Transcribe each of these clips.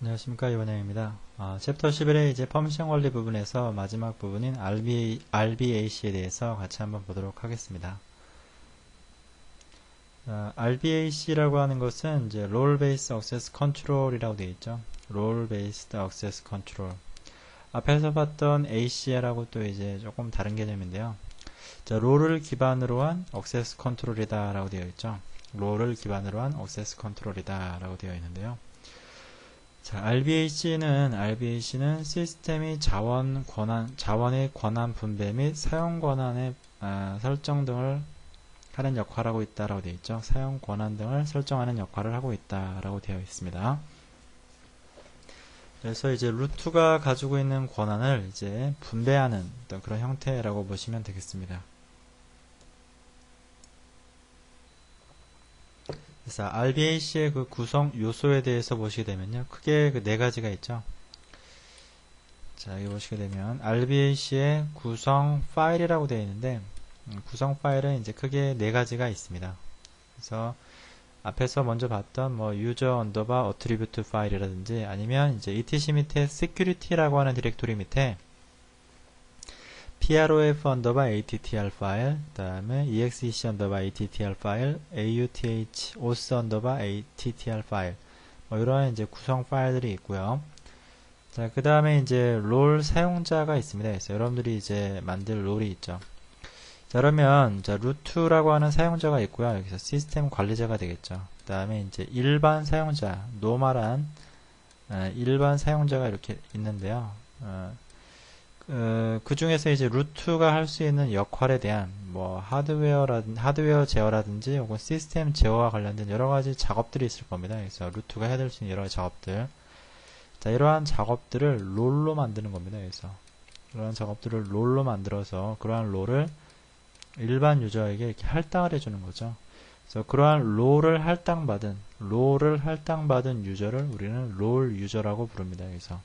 안녕하십니까, 이원영입니다. 챕터 11의 이제 펌션 관리 부분에서 마지막 부분인 RBAC에 대해서 같이 한번 보도록 하겠습니다. RBAC라고 하는 것은 이제 Role Based Access Control이라고 되어 있죠. Role Based Access Control. 앞에서 봤던 ACL하고 또 이제 조금 다른 개념인데요. 자, 롤을 기반으로 한 액세스 컨트롤이다 라고 되어 있죠. 롤을 기반으로 한 액세스 컨트롤이다 라고 되어 있는데요. 자, RBAC는 시스템이 자원의 권한 분배 및 사용 권한의 설정 등을 하는 역할을 하고 있다라고 되어 있죠. 사용 권한 등을 설정하는 역할을 하고 있다라고 되어 있습니다. 그래서 이제 루트가 가지고 있는 권한을 이제 분배하는 어떤 그런 형태라고 보시면 되겠습니다. 그래서 RBAC의 그 구성 요소에 대해서 보시게 되면요. 크게 그 네 가지가 있죠. 자, 여기 보시게 되면 RBAC의 구성 파일이라고 되어 있는데, 구성 파일은 이제 크게 네 가지가 있습니다. 그래서 앞에서 먼저 봤던 뭐 user underbar attribute 파일이라든지 아니면 이제 etc 밑에 security라고 하는 디렉토리 밑에 prof underbar attr 파일, 그 다음에 exec underbar attr 파일, auth os underbar attr 파일, 뭐 이런 이제 구성 파일들이 있고요. 자, 그 다음에 이제 롤 사용자가 있습니다. 그래서 여러분들이 이제 만들 롤이 있죠. 자, 그러면 자, 루트라고 하는 사용자가 있고요. 여기서 시스템 관리자가 되겠죠. 그 다음에 이제 일반 사용자, 노멀한 일반 사용자가 이렇게 있는데요. 그 중에서 이제 루트가 할 수 있는 역할에 대한 뭐 하드웨어 제어라든지 혹은 시스템 제어와 관련된 여러 가지 작업들이 있을 겁니다. 그래서 루트가 해야 될 수 있는 여러 가지 작업들. 자, 이러한 작업들을 롤로 만드는 겁니다. 그래서 이러한 작업들을 롤로 만들어서 그러한 롤을 일반 유저에게 이렇게 할당을 해주는 거죠. 그래서 그러한 롤을 할당받은 유저를 우리는 롤 유저라고 부릅니다. 그래서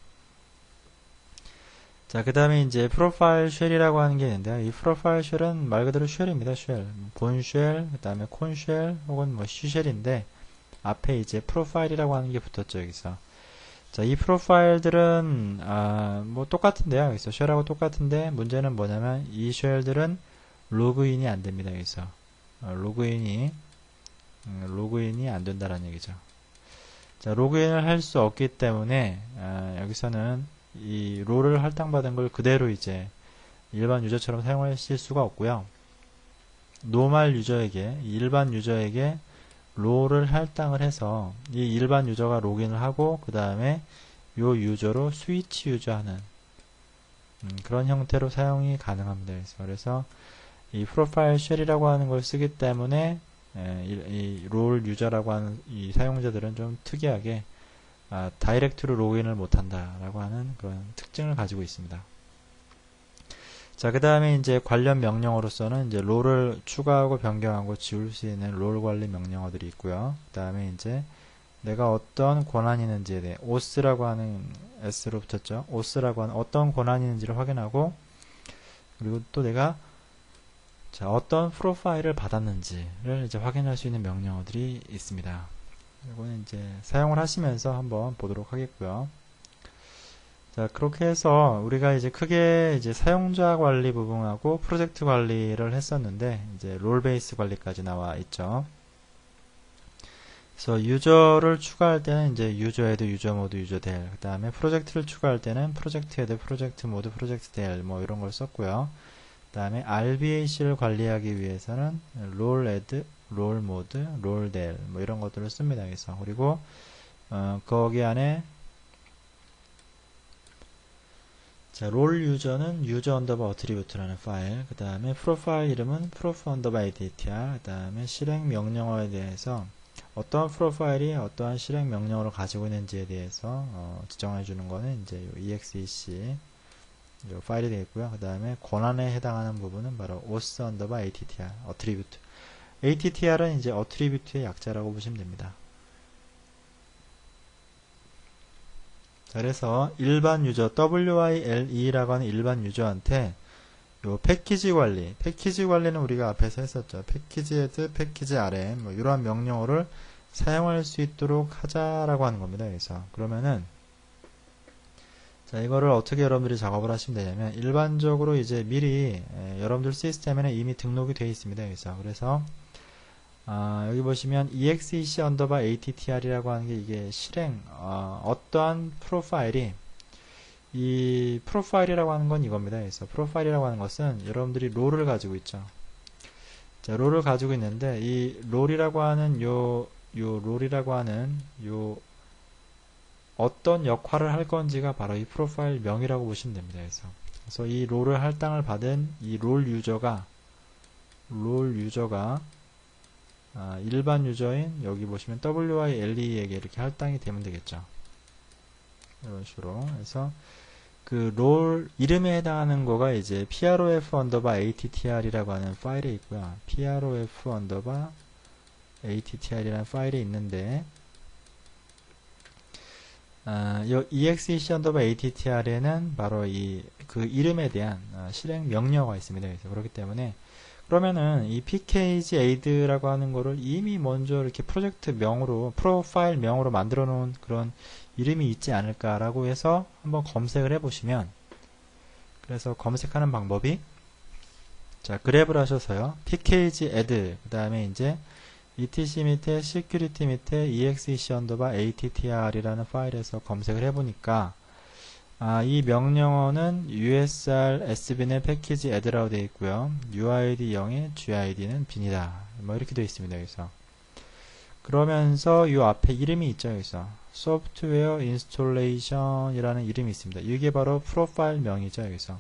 자, 그 다음에 이제 프로파일 쉘이라고 하는 게 있는데요. 이 프로파일 쉘은 말 그대로 쉘입니다. 쉘. 본 쉘, 그 다음에 콘 쉘, 혹은 뭐 쉬쉘인데, 앞에 이제 프로파일이라고 하는 게 붙었죠, 여기서. 자, 이 프로파일들은, 뭐 똑같은데요. 여기서 쉘하고 똑같은데, 문제는 뭐냐면, 이 쉘들은 로그인이 안 됩니다, 여기서. 로그인이 안 된다는 얘기죠. 자, 로그인을 할 수 없기 때문에, 여기서는 이 롤을 할당받은 걸 그대로 이제 일반 유저처럼 사용하실 수가 없고요. 노멀 유저에게, 일반 유저에게 롤을 할당을 해서 이 일반 유저가 로그인을 하고 그 다음에 요 유저로 스위치 유저하는 그런 형태로 사용이 가능합니다. 그래서 이 프로파일 쉘이라고 하는 걸 쓰기 때문에 이 롤 유저라고 하는 이 사용자들은 좀 특이하게 다이렉트로 로그인을 못한다 라고 하는 그런 특징을 가지고 있습니다. 자, 그 다음에 이제 관련 명령어로서는 이제 롤을 추가하고 변경하고 지울 수 있는 롤 관리 명령어들이 있고요. 그 다음에 이제 내가 어떤 권한이 있는지에 대해 os라고 하는 s로 붙였죠. os라고 하는 어떤 권한이 있는지를 확인하고, 그리고 또 내가 자, 어떤 프로파일을 받았는지를 이제 확인할 수 있는 명령어들이 있습니다. 이거는 이제 사용을 하시면서 한번 보도록 하겠고요. 자, 그렇게 해서 우리가 이제 크게 이제 사용자 관리 부분하고 프로젝트 관리를 했었는데, 이제 롤 베이스 관리까지 나와 있죠. 그래서 유저를 추가할 때는 이제 유저 헤드, 유저 모드, 유저 델, 그 다음에 프로젝트를 추가할 때는 프로젝트 헤드, 프로젝트 모드, 프로젝트 델, 뭐 이런 걸 썼고요. 그 다음에 RBAC를 관리하기 위해서는 롤 헤드, 롤 모드, 롤 델, 뭐 이런 것들을 씁니다. 그래서 그리고 거기 안에 자, 롤 유저는 유저 언더바 어트리뷰트라는 파일, 그 다음에 프로파일 이름은 프로프 언더바 ADTR, 그 다음에 실행 명령어에 대해서 어떠한 프로파일이 어떠한 실행 명령어를 가지고 있는지에 대해서 지정해 주는 거는 이제 요 exec 요 파일이 되겠고요. 그 다음에 권한에 해당하는 부분은 바로 os 언더바 attr 어트리뷰트. attr은 이제 어트리뷰트의 약자라고 보시면 됩니다. 자, 그래서 일반 유저 WILE라고 하는 일반 유저한테 요 패키지 관리는 우리가 앞에서 했었죠. 패키지 헤드, 패키지 RM 뭐 이러한 명령어를 사용할 수 있도록 하자라고 하는 겁니다. 그래서 그러면은 자, 이거를 어떻게 여러분들이 작업을 하시면 되냐면, 일반적으로 이제 미리 여러분들 시스템에는 이미 등록이 되어 있습니다. 그래서 여기 보시면 exec 언더바 attr이라고 하는 게 이게 실행, 어떠한 프로파일이, 이 프로파일이라고 하는 건 이겁니다. 그래서 프로파일이라고 하는 것은 여러분들이 롤을 가지고 있죠. 자, 롤을 가지고 있는데, 이 롤이라고 하는 롤이라고 하는 어떤 역할을 할 건지가 바로 이 프로파일 명이라고 보시면 됩니다. 그래서 이 롤을 할당을 받은 이 롤 유저가 일반 유저인 여기 보시면 WILE에게 이렇게 할당이 되면 되겠죠. 이런 식으로 해서 그 롤 이름에 해당하는 거가 이제 prof 언더바 attr이라고 하는 파일에 있고요. prof 언더바 attr이라는 파일이 있는데, 이 exec 언더바 attr에는 바로 그 이름에 대한 실행 명령어가 있습니다. 그래서 그렇기 때문에 그러면은 이 pkg aid라고 하는 거를 이미 먼저 이렇게 프로젝트 명으로, 프로파일 명으로 만들어 놓은 그런 이름이 있지 않을까라고 해서 한번 검색을 해 보시면, 그래서 검색하는 방법이, 자, 그랩을 하셔서요, pkg add, 그 다음에 이제 etc 밑에 security 밑에 exec 언더바 attr이라는 파일에서 검색을 해보니까, 이 명령어는 usr sbin의 패키지 add라고 되어 있고요. uid 0에 gid는 bin이다. 뭐 이렇게 되어 있습니다. 여기서. 그러면서 이 앞에 이름이 있죠. 여기서. 소프트웨어 인스톨레이션이라는 이름이 있습니다. 이게 바로 프로파일 명이죠. 여기서.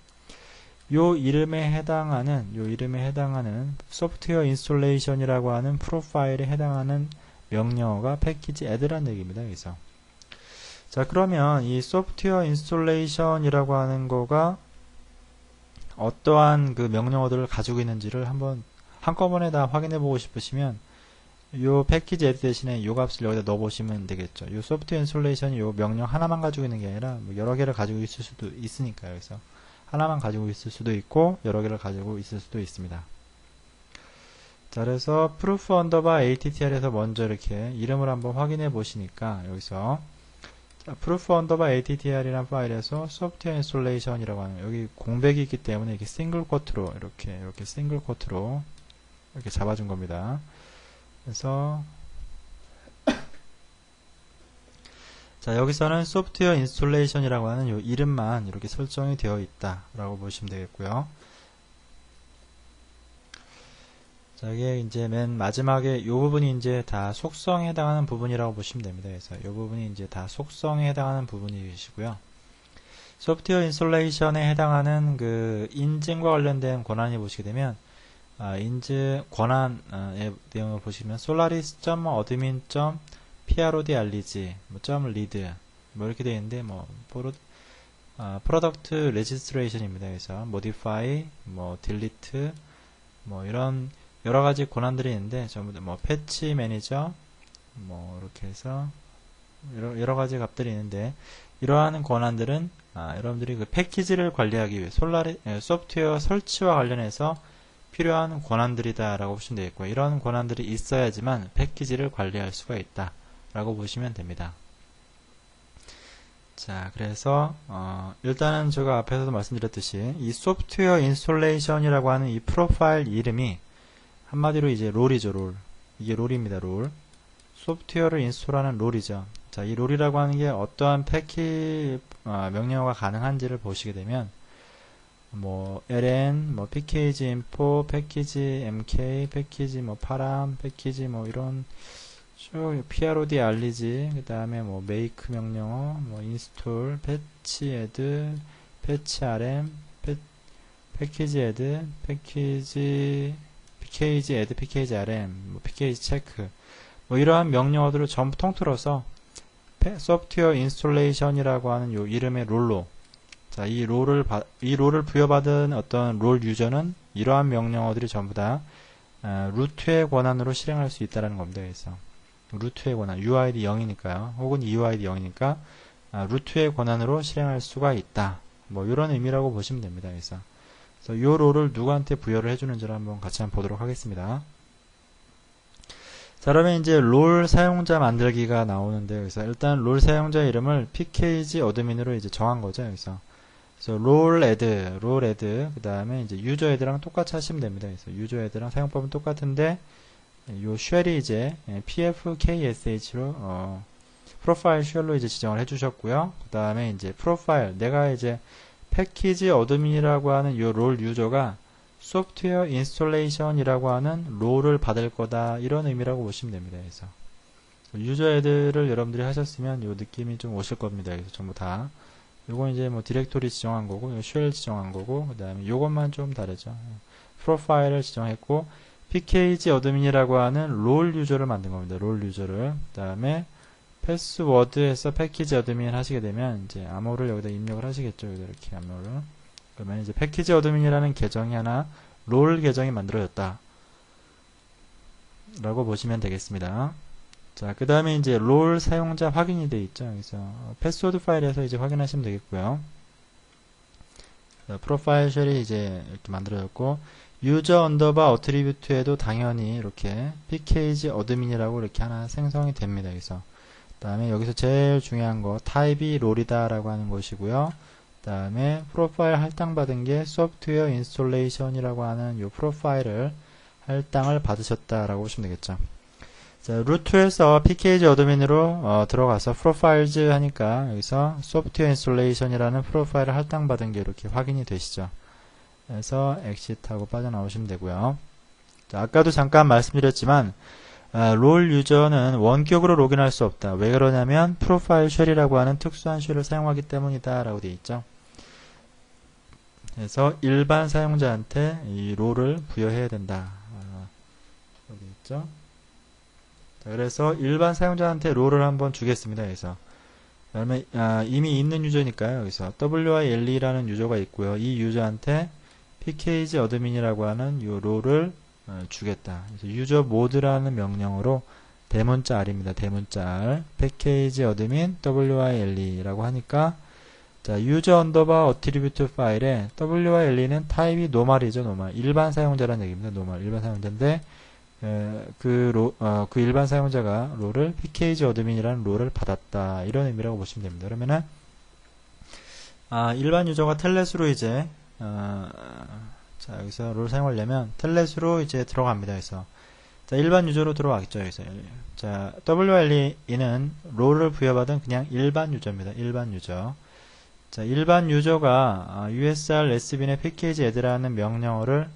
요 이름에 해당하는 소프트웨어 인스톨레이션이라고 하는 프로파일에 해당하는 명령어가 패키지 add라는 얘기입니다. 여기서. 자, 그러면 이 소프트웨어 인스톨레이션이라고 하는 거가 어떠한 그 명령어들을 가지고 있는지를 한번 한꺼번에 다 확인해 보고 싶으시면 요 패키지 add 대신에 요 값을 여기다 넣어 보시면 되겠죠. 요 소프트웨어 인스톨레이션이 요 명령 하나만 가지고 있는 게 아니라 뭐 여러 개를 가지고 있을 수도 있으니까요. 그래서 하나만 가지고 있을 수도 있고 여러 개를 가지고 있을 수도 있습니다. 자, 그래서 proof 언더바 attr에서 먼저 이렇게 이름을 한번 확인해 보시니까 여기서 proof 언더바 attr이라는 파일에서 소프트웨어 인스톨레이션이라고 하는, 여기 공백이 있기 때문에 이렇게 싱글 코트로 이렇게 싱글 코트로 이렇게 잡아준 겁니다. 그래서 자, 여기서는 소프트웨어 인스톨레이션이라고 하는 요 이름만 이렇게 설정이 되어 있다라고 보시면 되겠고요. 자, 이게 이제 맨 마지막에 요 부분이 이제 다 속성에 해당하는 부분이라고 보시면 됩니다. 그래서 요 부분이 이제 다 속성에 해당하는 부분이시고요. 소프트웨어 인스톨레이션에 해당하는 그 인증과 관련된 권한이 보시게 되면, 인증 권한의 내용을 보시면 solaris.admin.prod.reg .lead 뭐 이렇게 되어 있는데, 뭐 product registration입니다. 그래서 modify, 뭐 delete, 뭐 이런 여러 가지 권한들이 있는데, 전부 다 뭐 패치 매니저, 뭐 이렇게 해서 여러 가지 값들이 있는데, 이러한 권한들은 여러분들이 그 패키지를 관리하기 위해 소프트웨어 설치와 관련해서 필요한 권한들이다라고 보시면 되겠고요. 이런 권한들이 있어야지만 패키지를 관리할 수가 있다라고 보시면 됩니다. 자, 그래서 일단은 제가 앞에서도 말씀드렸듯이 이 소프트웨어 인스톨레이션이라고 하는 이 프로파일 이름이 한마디로 이제 롤이죠. 롤. 이게 롤입니다. 롤. 소프트웨어를 인스톨하는 롤이죠. 자, 이 롤이라고 하는 게 어떠한 명령어가 가능한지를 보시게 되면, 뭐 ln, 뭐 pkg info, 패키지 mk, 패키지 뭐 param, 패키지 뭐 이런 쭉 prod reg, 그 다음에 뭐 make 명령어, 뭐 install, patch add, patch rm, 패키지 add, pkg add, pkg rm, 뭐 pkg check, 뭐 이러한 명령어들을 전부 통틀어서 소프트웨어 인스톨레이션이라고 하는 요 이름의 롤로, 자, 이 롤을 부여받은 어떤 롤 유저는 이러한 명령어들이 전부 다 루트의 권한으로 실행할 수 있다는 겁니다. 그래서 루트의 권한, uid 0이니까요. 혹은 uid 0이니까 루트의 권한으로 실행할 수가 있다. 뭐 이런 의미라고 보시면 됩니다. 그래서 이 롤을 누구한테 부여를 해주는지를 한번 같이 한번 보도록 하겠습니다. 자, 그러면 이제 롤 사용자 만들기가 나오는데, 여기서 일단 롤 사용자 이름을 pkg 어드민으로 이제 정한 거죠, 여기서. 그래서 롤 애드, 그 다음에 이제 유저 애드랑 똑같이 하시면 됩니다. 그래서 유저 애드랑 사용법은 똑같은데, 요 쉘이 이제 pfksh로, 프로파일 쉘로 이제 지정을 해주셨고요. 그 다음에 이제 프로파일, 내가 이제 패키지 어드민이라고 하는 요 롤 유저가 소프트웨어 인스톨레이션이라고 하는 롤을 받을 거다, 이런 의미라고 보시면 됩니다. 그래서 유저 애들을 여러분들이 하셨으면 요 느낌이 좀 오실 겁니다. 그래서 전부 다 요건 이제 뭐 디렉토리 지정한 거고, 요 쉘 지정한 거고, 그 다음에 요것만 좀 다르죠. 프로파일을 지정했고, pkg 어드민이라고 하는 롤 유저를 만든 겁니다. 롤 유저를. 그 다음에 패스워드에서 패키지 어드민 하시게 되면 이제 암호를 여기다 입력을 하시겠죠. 여기다 이렇게 암호를. 그러면 이제 패키지 어드민이라는 계정이 하나, 롤 계정이 만들어졌다 라고 보시면 되겠습니다. 자, 그 다음에 이제 롤 사용자 확인이 되어 있죠. 그래서 패스워드 파일에서 이제 확인하시면 되겠고요. 자, 프로파일 쉘이 이제 이렇게 만들어졌고, 유저 언더바 어트리뷰트에도 당연히 이렇게 pkg 어드민이라고 이렇게 하나 생성이 됩니다. 그래서 그 다음에 여기서 제일 중요한 거 타입이 롤이다 라고 하는 것이고요. 그 다음에 프로파일 할당받은 게 소프트웨어 인스톨레이션이라고 하는 요 프로파일을 할당을 받으셨다 라고 보시면 되겠죠. 자, 루트에서 pkg 어드민으로 들어가서 프로파일즈 하니까 여기서 소프트웨어 인스톨레이션이라는 프로파일을 할당받은 게 이렇게 확인이 되시죠. 그래서 엑시트하고 빠져나오시면 되고요. 자, 아까도 잠깐 말씀드렸지만 롤 유저는 원격으로 로그인할 수 없다. 왜 그러냐면 프로파일 쉘이라고 하는 특수한 쉘을 사용하기 때문이다 라고 되어 있죠. 그래서 일반 사용자한테 이 롤을 부여해야 된다. 여기 있죠. 자, 그래서 일반 사용자한테 롤을 한번 주겠습니다. 그래서 그다음에 이미 있는 유저니까요. 여기서 WILE라는 유저가 있고요. 이 유저한테 pkg 어드민이라고 하는 이 롤을 주겠다. 그래서 유저 모드라는 명령으로 대문자 R입니다. 대문자 R pkg 어드민 WILE라고 하니까 자, 유저 언더바 어트리뷰트 파일에 WILE는 타입이 노멀이죠. 노멀. 일반 사용자라는 얘기입니다. 노멀. 일반 사용자인데 그 일반 사용자가 롤을 pkg 어드민이라는 롤을 받았다. 이런 의미라고 보시면 됩니다. 그러면은 일반 유저가 텔넷으로 이제 자, 여기서 롤 사용하려면 텔넷으로 이제 들어갑니다. 그래서 자, 일반 유저로 들어가겠죠. 여기서 자, WILE는 롤을 부여받은 그냥 일반 유저입니다. 일반 유저. 자, 일반 유저가 USR SBN의 패키지 애드라는 명령어를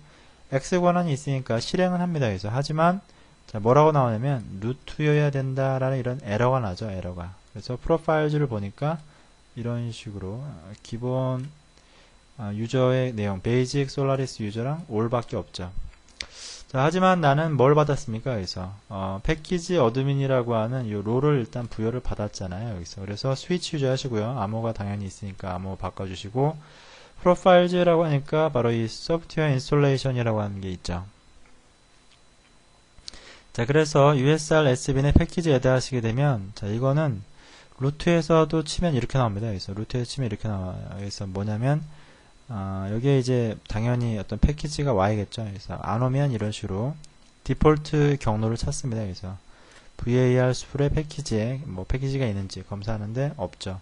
X 권한이 있으니까 실행은 합니다. 그래서 하지만 자, 뭐라고 나오냐면 루트여야 된다라는 이런 에러가 나죠. 에러가. 그래서 프로파일즈를 보니까 이런 식으로 기본 유저의 내용 베이직 솔라리스 유저랑 올밖에 없죠. 자, 하지만 나는 뭘 받았습니까? 그래서 패키지 어드민이라고 하는 이 롤을 일단 부여를 받았잖아요. 여기서 그래서 스위치 유저 하시고요. 암호가 당연히 있으니까 암호 바꿔주시고 프로파일즈라고 하니까 바로 이 소프트웨어 인스톨레이션이라고 하는 게 있죠. 자, 그래서 USR SBN의 패키지 애드 하시게 되면 자, 이거는 루트에서도 치면 이렇게 나옵니다. 그래서 루트에서 치면 이렇게 나와요. 그래서 뭐냐면 여기에 이제 당연히 어떤 패키지가 와야겠죠. 그래서 안 오면 이런 식으로 디폴트 경로를 찾습니다. 그래서 var 수풀에 패키지에 뭐 패키지가 있는지 검사하는데 없죠.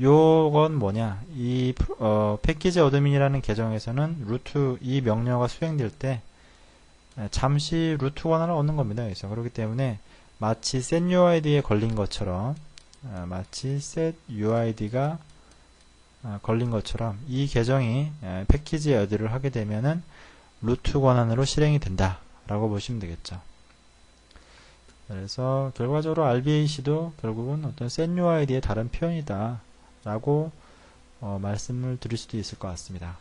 요건 뭐냐? 이 패키지 어드민이라는 계정에서는 루트 이 명령어가 수행될 때 잠시 루트 권한을 얻는 겁니다. 그래서 그렇기 때문에 마치 setUID에 걸린 것처럼 마치 setUID가 걸린 것처럼 이 계정이 패키지 애드를 하게 되면은 루트 권한으로 실행이 된다 라고 보시면 되겠죠. 그래서 결과적으로 RBAC도 결국은 어떤 setUID의 다른 표현이다 라고 말씀을 드릴 수도 있을 것 같습니다.